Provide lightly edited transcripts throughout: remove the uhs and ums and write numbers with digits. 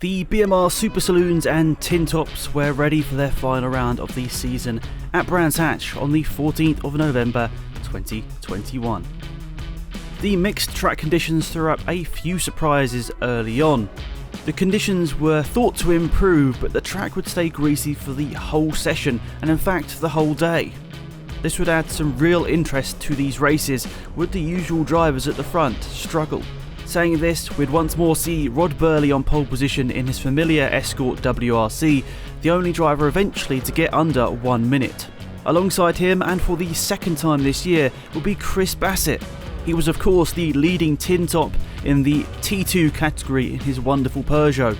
The BMR Super Saloons and TinTops were ready for their final round of the season at Brands Hatch on the 14th of November 2021. The mixed track conditions threw up a few surprises early on. The conditions were thought to improve, but the track would stay greasy for the whole session and in fact the whole day. This would add some real interest to these races, with the usual drivers at the front struggle. Saying this, we'd once more see Rod Birley on pole position in his familiar Escort WRC, the only driver eventually to get under 1 minute. Alongside him, and for the second time this year, will be Chris Bassett. He was of course the leading tin top in the T2 category in his wonderful Peugeot.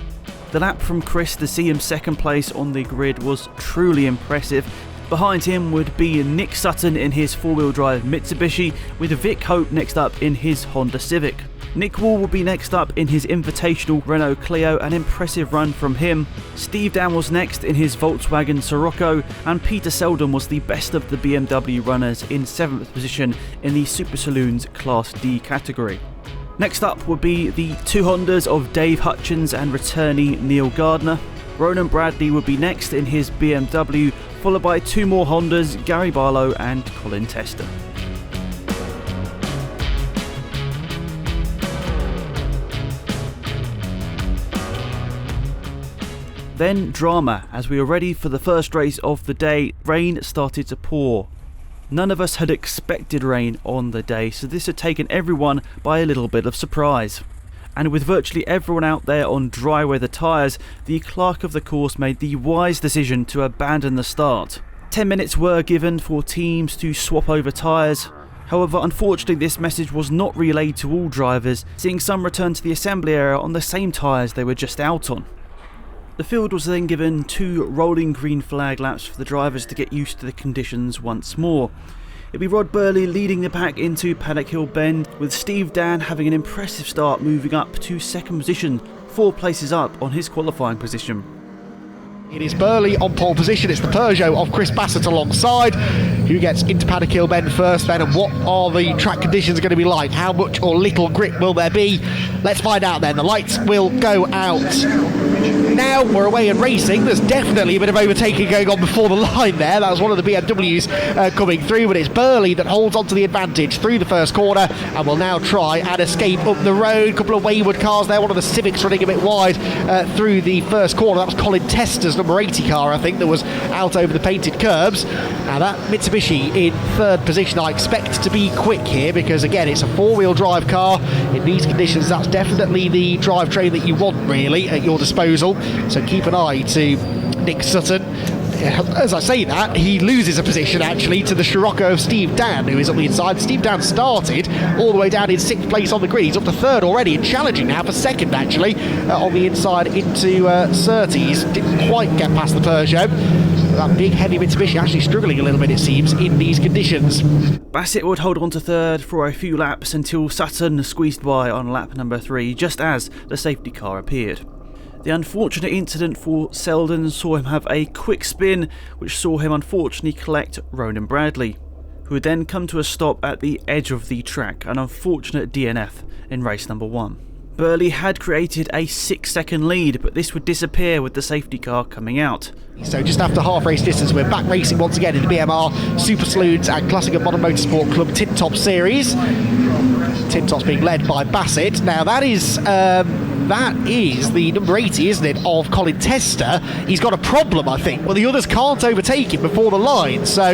The lap from Chris to see him second place on the grid was truly impressive. Behind him would be Nick Sutton in his four-wheel drive Mitsubishi, with Vic Hope next up in his Honda Civic. Nick Wall will be next up in his Invitational Renault Clio, an impressive run from him. Steve Dan was next in his Volkswagen Sirocco, and Peter Selden was the best of the BMW runners in 7th position in the Super Saloons Class D category. Next up would be the two Hondas of Dave Hutchins and returnee Neil Gardner. Ronan Bradley would be next in his BMW, followed by two more Hondas, Gary Barlow and Colin Tester. Then drama. As we were ready for the first race of the day, rain started to pour. None of us had expected rain on the day, so this had taken everyone by a little bit of surprise. And with virtually everyone out there on dry weather tyres, the clerk of the course made the wise decision to abandon the start. 10 minutes were given for teams to swap over tyres. However, unfortunately this message was not relayed to all drivers, seeing some return to the assembly area on the same tyres they were just out on. The field was then given 2 rolling green flag laps for the drivers to get used to the conditions once more. It'd be Rod Birley leading the pack into Paddock Hill Bend, with Steve Dan having an impressive start, moving up to second position, 4 places up on his qualifying position. It is Birley on pole position. It's the Peugeot of Chris Bassett alongside. Who gets into Paddock Hill Bend first then, and what are the track conditions going to be like? How much or little grip will there be? Let's find out then. The lights will go out. Now we're away and racing. There's definitely a bit of overtaking going on before the line there. That was one of the BMWs coming through, but it's Birley that holds on to the advantage through the first corner and will now try and escape up the road. A couple of wayward cars there. One of the Civics running a bit wide through the first corner. That was Colin Tester's number 80 car, I think, that was out over the painted curbs. Now that Mitsubishi in third position, I expect to be quick here, because again it's a four-wheel drive car. In these conditions, that's definitely the drivetrain that you want really at your disposal, so keep an eye to Nick Sutton. As I say that, he loses a position actually to the Scirocco of Steve Dan, who is on the inside. Steve Dan started all the way down in 6th place on the grid. He's up to 3rd already and challenging now for 2nd actually on the inside into Surtees. Didn't quite get past the Peugeot. That big heavy Mitsubishi actually struggling a little bit, it seems, in these conditions. Bassett would hold on to 3rd for a few laps until Sutton squeezed by on lap number 3 just as the safety car appeared. The unfortunate incident for Selden saw him have a quick spin, which saw him unfortunately collect Ronan Bradley, who would then come to a stop at the edge of the track, an unfortunate DNF in race number 1. Birley had created a 6-second lead, but this would disappear with the safety car coming out. So just after half race distance, we're back racing once again in the BMR Super Saloons and Classic and Modern Motorsport Club TinTops series. TinTops being led by Bassett. Now that is the number 80, isn't it, of Colin Tester. He's got a problem, I think. Well, the others can't overtake him before the line. So,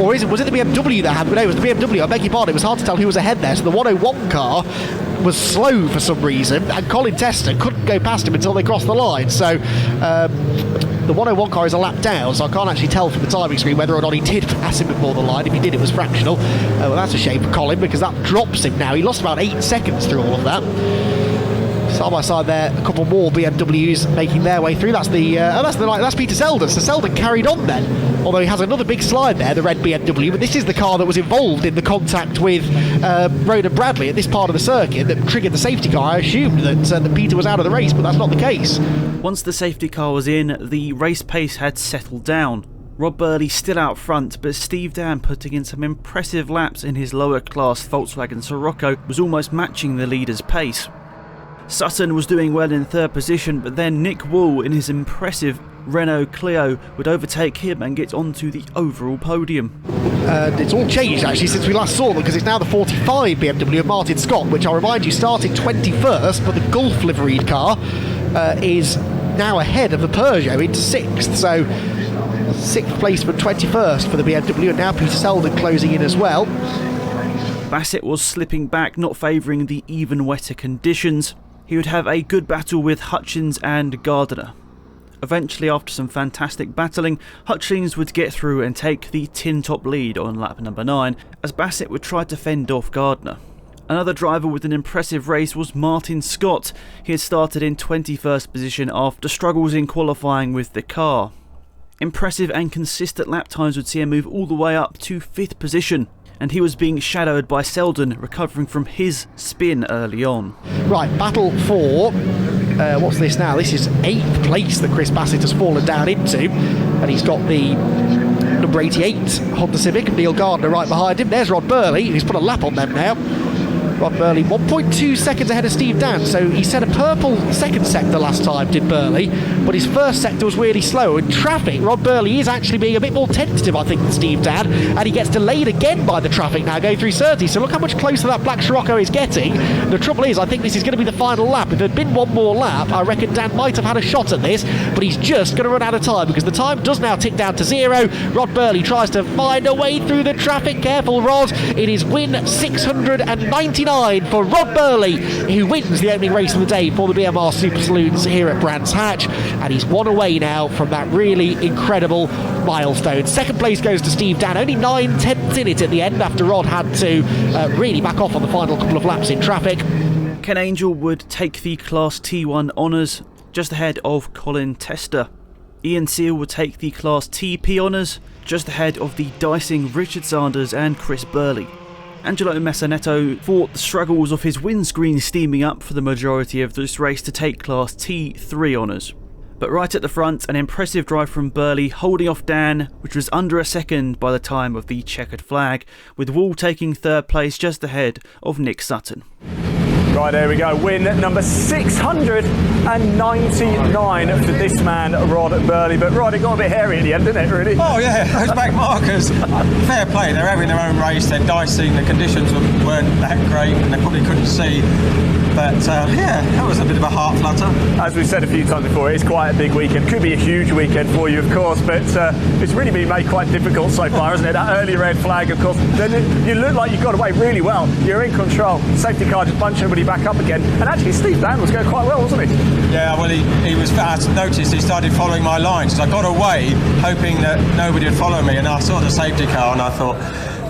or was it the BMW that had? No, it was the BMW. I beg your pardon. It was hard to tell who was ahead there. So the 101 car was slow for some reason, and Colin Tester couldn't go past him until they crossed the line. So the 101 car is a lap down, so I can't actually tell from the timing screen whether or not he did pass him before the line. If he did, it was fractional. Well, that's a shame for Colin, because that drops him now. He lost about 8 seconds through all of that. Side by side there, a couple more BMWs making their way through. That's Peter Selden. So Selden carried on then, although he has another big slide there, the red BMW. But this is the car that was involved in the contact with Ronan Bradley at this part of the circuit that triggered the safety car. I assumed that Peter was out of the race, but that's not the case. Once the safety car was in, the race pace had settled down. Rod Birley still out front, but Steve Dan, putting in some impressive laps in his lower class Volkswagen Sirocco, was almost matching the leader's pace. Sutton was doing well in third position, but then Nick Wall in his impressive Renault Clio would overtake him and get onto the overall podium. It's all changed actually since we last saw them, because it's now the 45 BMW of Martin Scott, which I'll remind you started 21st, but the Golf liveried car is now ahead of the Peugeot into 6th. So 6th place for 21st for the BMW, and now Peter Selden closing in as well. Bassett was slipping back, not favouring the even wetter conditions. He would have a good battle with Hutchins and Gardner. Eventually, after some fantastic battling, Hutchins would get through and take the tin-top lead on lap number 9, as Bassett would try to fend off Gardner. Another driver with an impressive race was Martin Scott. He had started in 21st position after struggles in qualifying with the car. Impressive and consistent lap times would see him move all the way up to 5th position, and he was being shadowed by Selden, recovering from his spin early on. Right, battle for, what's this now? This is 8th place that Chris Bassett has fallen down into, and he's got the number 88 Honda Civic, Neil Gardner right behind him. There's Rod Birley, he's put a lap on them now. Rod Birley 1.2 seconds ahead of Steve Dan, so he set a purple second sector last time, did Birley, but his first sector was really slow. In traffic, Rod Birley is actually being a bit more tentative, I think, than Steve Dan, and he gets delayed again by the traffic now going through Surtees, so look how much closer that black Scirocco is getting. The trouble is, I think this is going to be the final lap. If there'd been one more lap, I reckon Dan might have had a shot at this, but he's just going to run out of time, because the time does now tick down to 0. Rod Birley tries to find a way through the traffic. Careful, Rod. It is win 699 for Rod Birley, who wins the opening race of the day for the BMR Super Saloons here at Brands Hatch, and he's one away now from that really incredible milestone. Second place goes to Steve Dan, only 9/10 in it at the end after Rod had to really back off on the final couple of laps in traffic. Ken Angell would take the Class T1 honours, just ahead of Colin Tester. Ian Seal would take the Class TP honours, just ahead of the dicing Richard Sanders and Chris Birley. Angelo Messinetto fought the struggles of his windscreen steaming up for the majority of this race to take Class T3 honours. But right at the front, an impressive drive from Birley, holding off Dan, which was under a second by the time of the checkered flag, with Wall taking 3rd place just ahead of Nick Sutton. Right, there we go. Win number 699 for this man, Rod Birley. But Rod, it got a bit hairy at the end, didn't it, really? Oh yeah, those back markers. Fair play, they're having their own race, they're dicing, the conditions weren't that great and they probably couldn't see. But yeah, that was a bit of a heart flutter. As we've said a few times before, it's quite a big weekend. Could be a huge weekend for you, of course, but it's really been made quite difficult so far, hasn't it? That early red flag, of course. Then you look like you got away really well. You're in control. Safety car just bunched everybody back up again. And actually, Steve Dan was going quite well, wasn't he? Yeah, well, he was. I noticed he started following my lines. So I got away, hoping that nobody would follow me, and I saw the safety car, and I thought,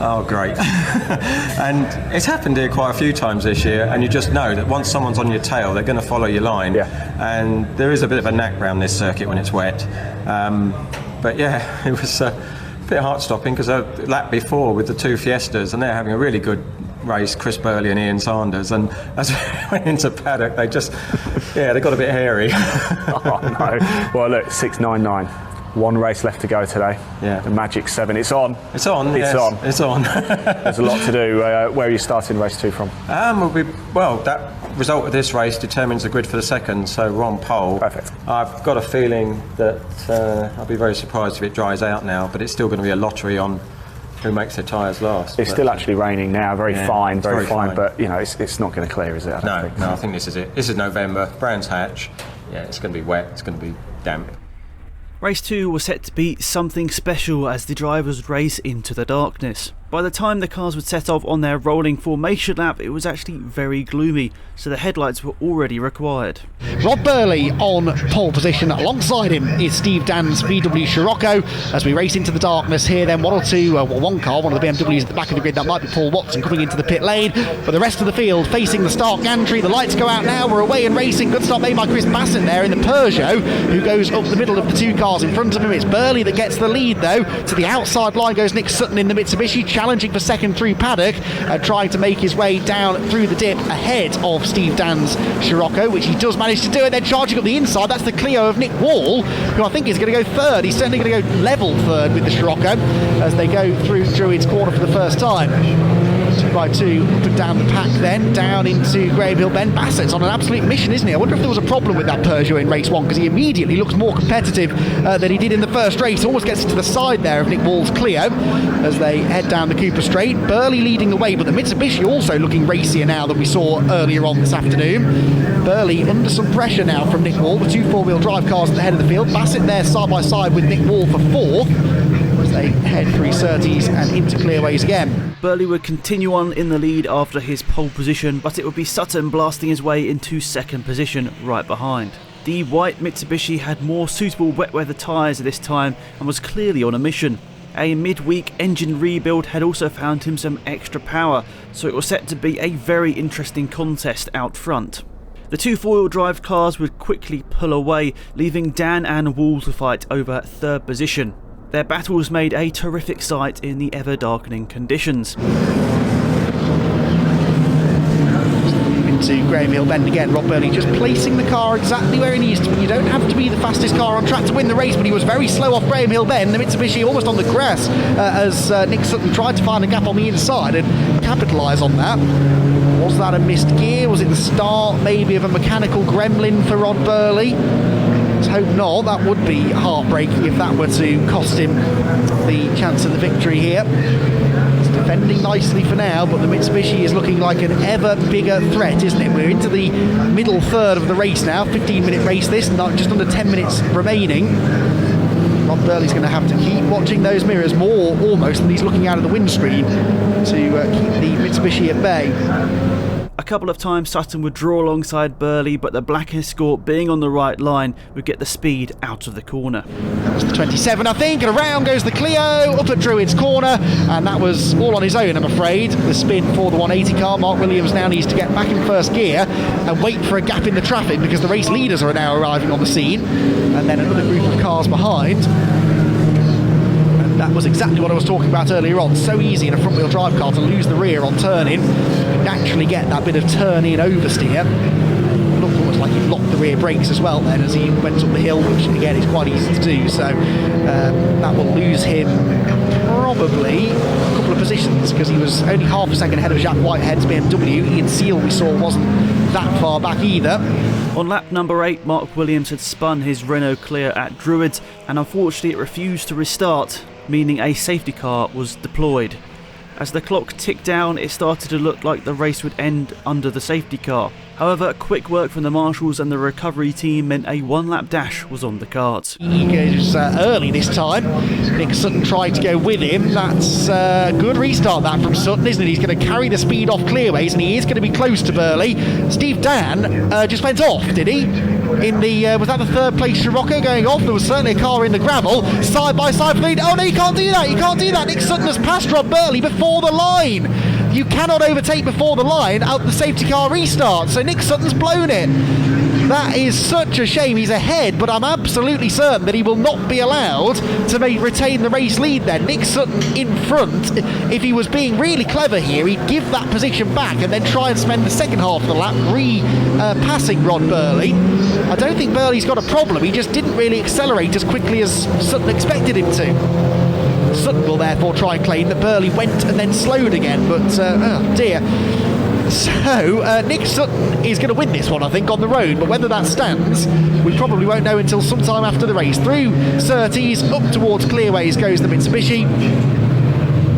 oh, great. And it's happened here quite a few times this year, and you just know that once someone's on your tail, they're going to follow your line. Yeah. And there is a bit of a knack round this circuit when it's wet. But yeah, it was a bit heart-stopping, because a lap before with the two Fiestas, and they're having a really good race, Chris Birley and Ian Sanders, and as we went into paddock, they just, yeah, they got a bit hairy. Oh, no. Well, look, 699. One race left to go today. Yeah. The Magic 7. It's on. It's on. It's yes, on. It's on. There's a lot to do. Where are you starting race 2 from? Well, that result of this race determines the grid for the second, so we're on pole. Perfect. I've got a feeling that I'll be very surprised if it dries out now, but it's still going to be a lottery on who makes their tyres last. It's still actually raining now, very fine, but you know, it's not going to clear, is it? I don't think. I think this is it. This is November, Brands Hatch. Yeah, it's going to be wet, it's going to be damp. Race 2 was set to be something special as the drivers would race into the darkness. By the time the cars would set off on their rolling formation lap, it was actually very gloomy, so the headlights were already required. Rod Birley on pole position. Alongside him is Steve Dan's VW Scirocco. As we race into the darkness here, then one of the BMWs at the back of the grid, that might be Paul Watson coming into the pit lane. But the rest of the field facing the start gantry. The lights go out now, we're away and racing. Good start made by Chris Bassett there in the Peugeot, who goes up the middle of the two cars in front of him. It's Birley that gets the lead though. To the outside line goes Nick Sutton in the Mitsubishi, challenging for second through paddock, trying to make his way down through the dip ahead of Steve Dan's Scirocco, which he does manage to do, and then charging up the inside. That's the Clio of Nick Wall, who I think is going to go third. He's certainly going to go level third with the Scirocco as they go through Druid's corner for the first time. by 2 up and down the pack then, down into Graham Hill Bend. Bassett's on an absolute mission, isn't he? I wonder if there was a problem with that Peugeot in race 1, because he immediately looks more competitive than he did in the first race. Almost gets to the side there of Nick Wall's Clio as they head down the Cooper Straight. Birley leading the way, but the Mitsubishi also looking racier now than we saw earlier on this afternoon. Birley under some pressure now from Nick Wall, the 2 4-wheel drive cars at the head of the field. Bassett there side by side with Nick Wall for 4th as they head through Surtees and into clearways again. Birley would continue on in the lead after his pole position, but it would be Sutton blasting his way into 2nd position right behind. The white Mitsubishi had more suitable wet weather tyres this time and was clearly on a mission. A midweek engine rebuild had also found him some extra power, so it was set to be a very interesting contest out front. The 2 4-wheel drive cars would quickly pull away, leaving Dan and Wall to fight over 3rd position. Their battles made a terrific sight in the ever-darkening conditions. Into Graham Hill Bend again, Rob Birley just placing the car exactly where he needs to be. You don't have to be the fastest car on track to win the race, but he was very slow off Graham Hill Bend. The Mitsubishi almost on the grass as Nick Sutton tried to find a gap on the inside and capitalise on that. Was that a missed gear? Was it the start maybe of a mechanical gremlin for Rod Birley? Let's hope not. That would be heartbreaking if that were to cost him the chance of the victory here. It's defending nicely for now, but the Mitsubishi is looking like an ever bigger threat, isn't it? We're into the middle third of the race now. 15-minute race this, not just under 10 minutes remaining. Rod Birley's going to have to keep watching those mirrors more almost than he's looking out of the windscreen to keep the Mitsubishi at bay. A couple of times Sutton would draw alongside Birley, but the Black Escort, being on the right line, would get the speed out of the corner. That was the 27, I think, and around goes the Clio, up at Druid's corner, and that was all on his own, I'm afraid. The spin for the 180 car. Mark Williams now needs to get back in 1st gear and wait for a gap in the traffic, because the race leaders are now arriving on the scene, and then another group of cars behind. That was exactly what I was talking about earlier on. So easy in a front-wheel drive car to lose the rear on turn-in. You naturally get that bit of turn-in oversteer. It looked almost like he locked the rear brakes as well then as he went up the hill, which again is quite easy to do. So that will lose him probably a couple of positions, because he was only half a second ahead of Jacques Whitehead's BMW. Ian Seal, we saw, wasn't that far back either. On lap number 8, Mark Williams had spun his Renault Clio at Druids, and unfortunately it refused to restart, meaning a safety car was deployed. As the clock ticked down, it started to look like the race would end under the safety car. However, quick work from the marshals and the recovery team meant a 1-lap dash was on the cards. He goes early this time. Nick Sutton tried to go with him. That's a good restart that from Sutton, isn't it? He's going to carry the speed off clearways, and he is going to be close to Birley. Steve Dan just went off, did he? In the was that the 3rd place Scirocco going off? There was certainly a car in the gravel, side by side for the lead. Oh no, you can't do that, you can't do that. Nick Sutton has passed Rod Birley before the line. You cannot overtake before the line out the safety car restart, so Nick Sutton's blown it. That is such a shame. He's ahead, but I'm absolutely certain that he will not be allowed to retain the race lead then. Nick Sutton in front. If he was being really clever here, he'd give that position back and then try and spend the second half of the lap passing Rod Birley. I don't think Birley's got a problem. He just didn't really accelerate as quickly as Sutton expected him to. Sutton will therefore try and claim that Birley went and then slowed again, but oh dear. So Nick Sutton is going to win this one, I think, on the road, but whether that stands, we probably won't know until sometime after the race. Through Surtees, up towards Clearways goes the Mitsubishi,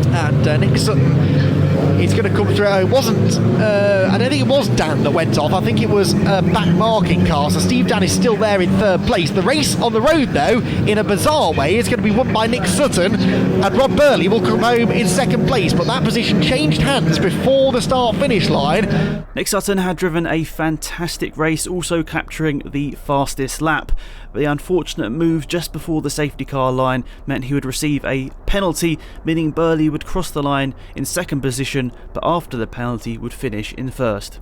and Nick Sutton is going to come through. It wasn't, I don't think it was Dan that went off. I think it was a back marking car. So Steve Dan is still there in 3rd place. The race on the road, though, in a bizarre way, is going to be won by Nick Sutton, and Rod Birley will come home in 2nd place. But that position changed hands before the start-finish line. Nick Sutton had driven a fantastic race, also capturing the fastest lap. But the unfortunate move just before the safety car line meant he would receive a penalty, meaning Birley would cross the line in 2nd position, but after the penalty would finish in 1st.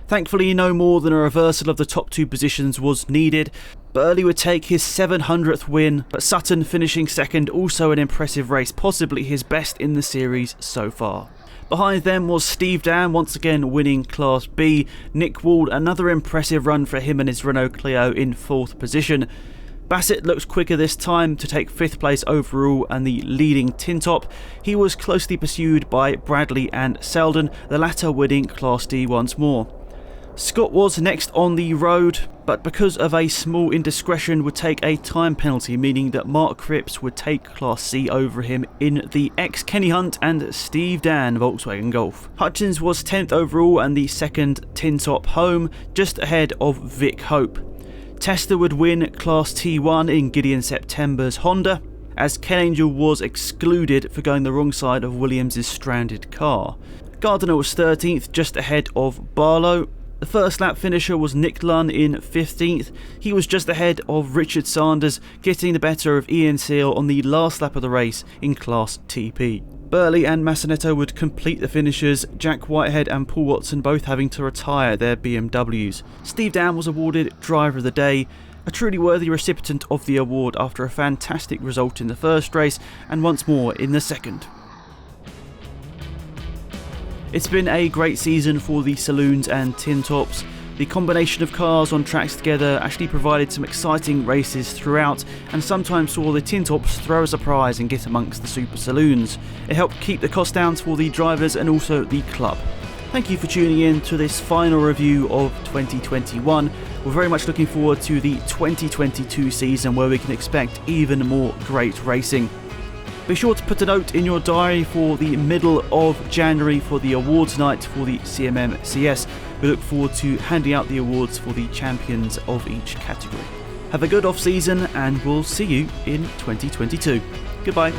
Thankfully, no more than a reversal of the top 2 positions was needed. Birley would take his 700th win, but Sutton finishing 2nd, also an impressive race, possibly his best in the series so far. Behind them was Steve Dan, once again winning Class B. Nick Wall, another impressive run for him and his Renault Clio in 4th position. Bassett looks quicker this time to take 5th place overall and the leading TinTop. He was closely pursued by Bradley and Selden, the latter winning Class D once more. Scott was next on the road, but because of a small indiscretion would take a time penalty, meaning that Mark Cripps would take Class C over him in the ex-Kenny Hunt and Steve Dan Volkswagen Golf. Hutchins was 10th overall and the second TinTop home, just ahead of Vic Hope. Tester would win Class T1 in Gideon September's Honda, as Ken Angell was excluded for going the wrong side of Williams' stranded car. Gardiner was 13th, just ahead of Barlow. The first lap finisher was Nick Lunn in 15th. He was just ahead of Richard Sanders, getting the better of Ian Seal on the last lap of the race in Class TP. Birley and Massinetto would complete the finishers, Jack Whitehead and Paul Watson both having to retire their BMWs. Steve Dan was awarded Driver of the Day, a truly worthy recipient of the award after a fantastic result in the first race and once more in the second. It's been a great season for the Saloons and TinTops. The combination of cars on tracks together actually provided some exciting races throughout and sometimes saw the TinTops throw a surprise and get amongst the Super Saloons. It helped keep the cost down for the drivers and also the club. Thank you for tuning in to this final review of 2021. We're very much looking forward to the 2022 season where we can expect even more great racing. Be sure to put a note in your diary for the middle of January for the awards night for the CMMCS. We look forward to handing out the awards for the champions of each category. Have a good off season and we'll see you in 2022. Goodbye.